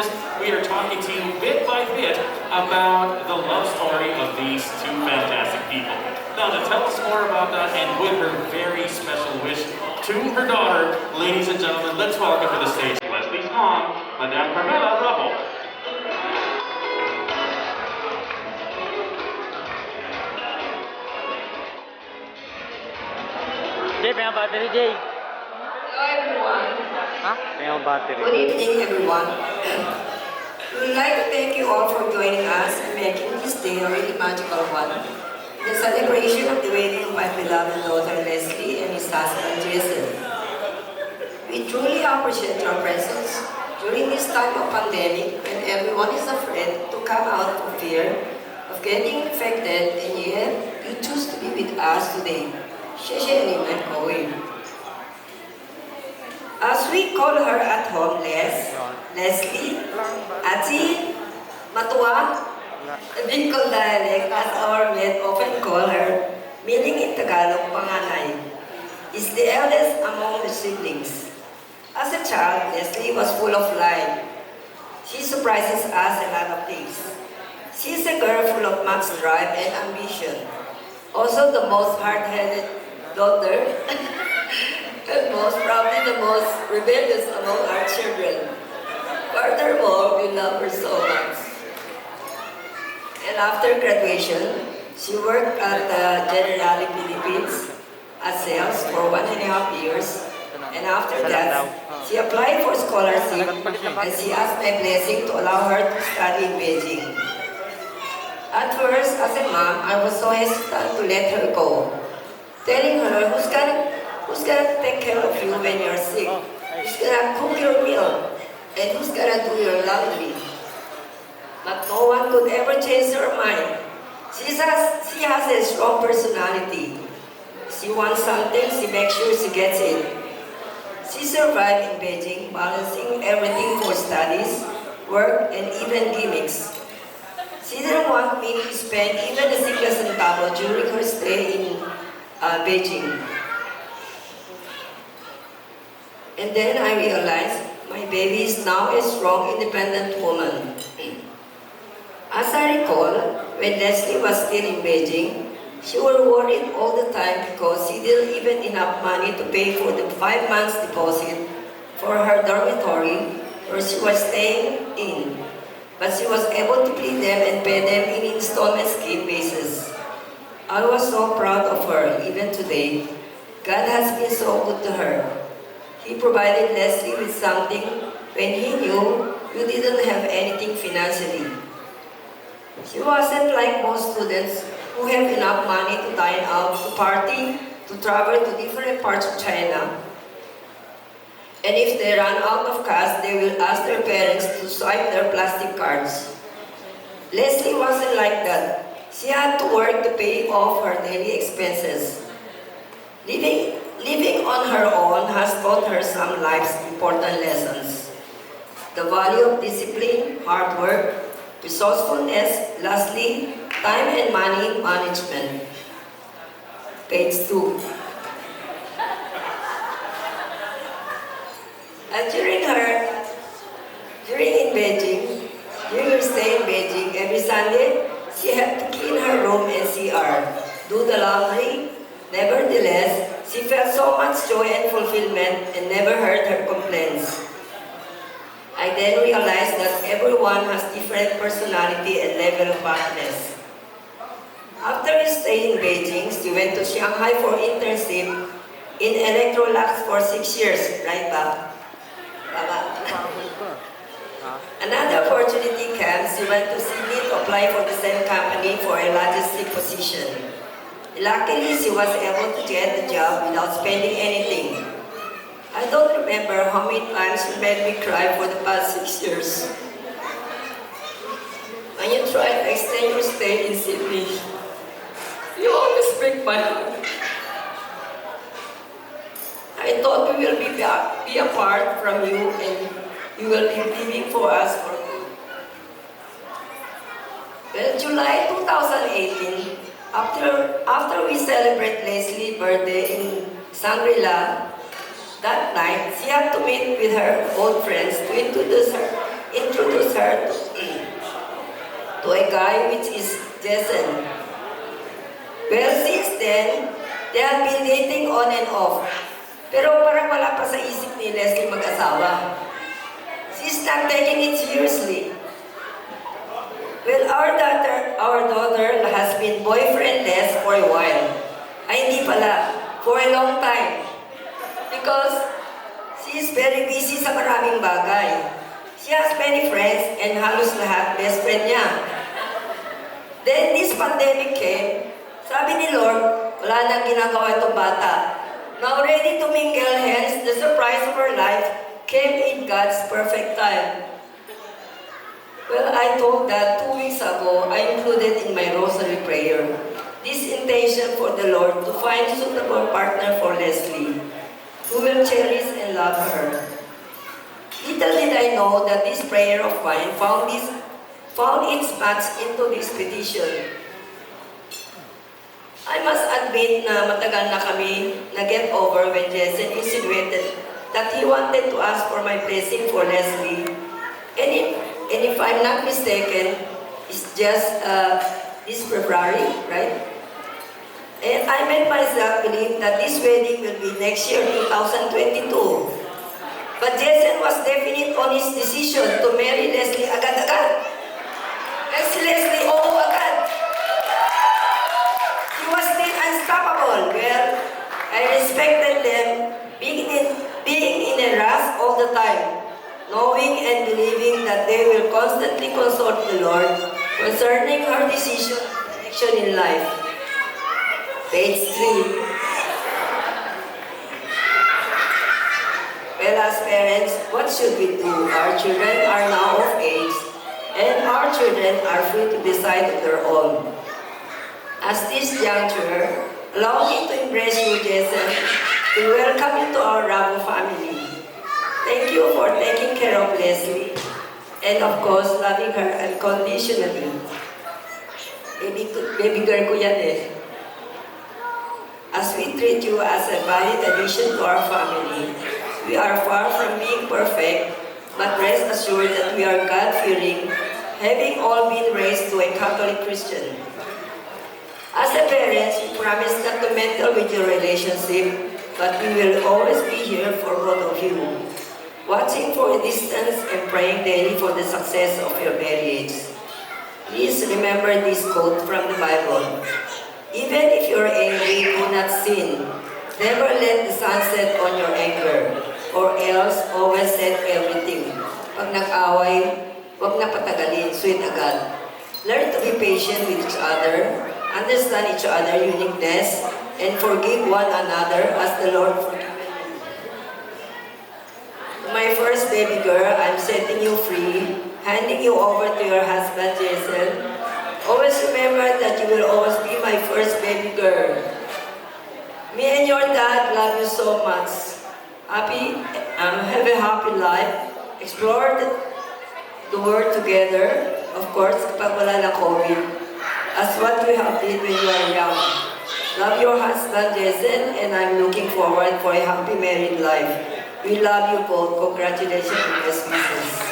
office, we are talking to you bit by bit about the love story of these two fantastic people. Now, to tell us more about that and with her very special wish to her daughter, ladies and gentlemen, let's welcome to the stage Leslie's mom, Madame Carmela Rubble. Jay, may battery, Jay. Hello everyone. Ha? May battery. Good evening everyone. We would like to thank you all for joining us and making this day a really magical one. The celebration of the wedding of my beloved daughter Leslie and his husband Jason. We truly appreciate your presence during this time of pandemic when everyone is afraid to come out for fear of getting infected, and yet you choose to be with us today. As we call her at home, Leslie, Ati, Matua, the Bicol dialect as our men often call her, meaning in Tagalog, panganay, is the eldest among the siblings. As a child, Leslie was full of life. She surprises us a lot of things. She's a girl full of much drive and ambition. Also the most hard-headed daughter, and probably the most rebellious among our children. Furthermore, we love her so much. And after graduation, she worked at the Generali Philippines as sales for 1.5 years. And after that, she applied for scholarship and she asked my blessing to allow her to study in Beijing. At first, as a mom, I was so hesitant to let her go, telling her, who's gonna take care of you when you're sick? Who's gonna cook your meal? And who's gonna do your laundry? But no one could ever change her mind. She has a strong personality. She wants something, she makes sure she gets it. She survived in Beijing, balancing everything for studies, work, and even gimmicks. She didn't want me to spend even a single centavo during her stay in Beijing. And then I realized my baby is now a strong, independent woman. As I recall, when Leslie was still in Beijing, she was worried all the time because she didn't even enough money to pay for the 5 months deposit for her dormitory where she was staying in. But she was able to pay them and pay them in installment scheme basis. I was so proud of her, even today. God has been so good to her. He provided Leslie with something when he knew you didn't have anything financially. She wasn't like most students who have enough money to dine out, to party, to travel to different parts of China. And if they run out of cash, they will ask their parents to swipe their plastic cards. Leslie wasn't like that. She had to work to pay off her daily expenses. Living on her own has taught her some life's important lessons. The value of discipline, hard work, resourcefulness, lastly, time and money management. Page 2. And during her stay in Beijing, every Sunday, she had to clean her room and CR, do the laundry. Nevertheless, she felt so much joy and fulfillment and never heard her complaints. I then realized that everyone has different personality and level of happiness. After her stay in Beijing, she went to Shanghai for internship in Electrolux for 6 years, right back. Another opportunity came. She went to Sydney to apply for the same company for a logistic position. Luckily, she was able to get the job without spending anything. I don't remember how many times she made me cry for the past 6 years. When you try to extend your stay in Sydney, you always break my heart. I thought we will be apart from you and you will be living for us for good. Well, July 2018, after we celebrate Leslie's birthday in Shangri-La, that night she had to meet with her old friends to introduce introduced her to a guy which is Jason. Well, since then, they have been dating on and off. Pero parang wala pa sa isip ni Leslie mag-asawa. She's not taking it seriously. Well, our daughter has been boyfriendless for a while. Ay, hindi pala. For a long time. Because she is very busy sa maraming bagay. She has many friends and halos lahat best friend niya. Then this pandemic came, sabi ni Lord, wala nang ginagawa itong bata. Now ready to mingle, hence the surprise of her life came in God's perfect time. Well, I told that 2 weeks ago, I included in my rosary prayer this intention for the Lord to find suitable partner for Leslie, who will cherish and love her. Little did I know that this prayer of mine found its match into this petition. I must admit na matagal na kami na-get over when Jason insinuated that he wanted to ask for my blessing for Leslie. And if I'm not mistaken, it's just this February, right? And I made myself believe that this wedding will be next year, 2022. But Jason was definite on his decision to marry Leslie agad-agad. And si Leslie, oo agad. He was still unstoppable. Well, I respected them being in a rush all the time, knowing and believing that they will constantly consult the Lord concerning her decision and direction in life. Page 3. Well, as parents, what should we do? Our children are now of age, and our children are free to decide of their own. At this juncture, allow me to embrace you, Jason, to welcome you to our Rabo family. Thank you for taking care of Leslie, and of course, loving her unconditionally. Baby girl ko yan eh. As we treat you as a valid addition to our family, we are far from being perfect, but rest assured that we are God-fearing, having all been raised to a Catholic Christian. As a parents, we promise not to meddle with your relationship, but we will always be here for both of you, watching for a distance and praying daily for the success of your marriage. Please remember this quote from the Bible. Even if you're angry, do not sin. Never let the sun set on your anger, or else always set everything. Pag nag-away, huwag na patagalin, sweet agad. Learn to be patient with each other, understand each other's uniqueness, and forgive one another as the Lord forgiven you. To my first baby girl, I'm setting you free, handing you over to your husband, Jason. Always remember that you will always be my first baby girl. Me and your dad love you so much. Have a happy life. Explore the world together. Of course, kapag wala na COVID. As what we have did when you are young. Love your husband, Jason, and I'm looking forward for a happy married life. We love you both. Congratulations and best wishes.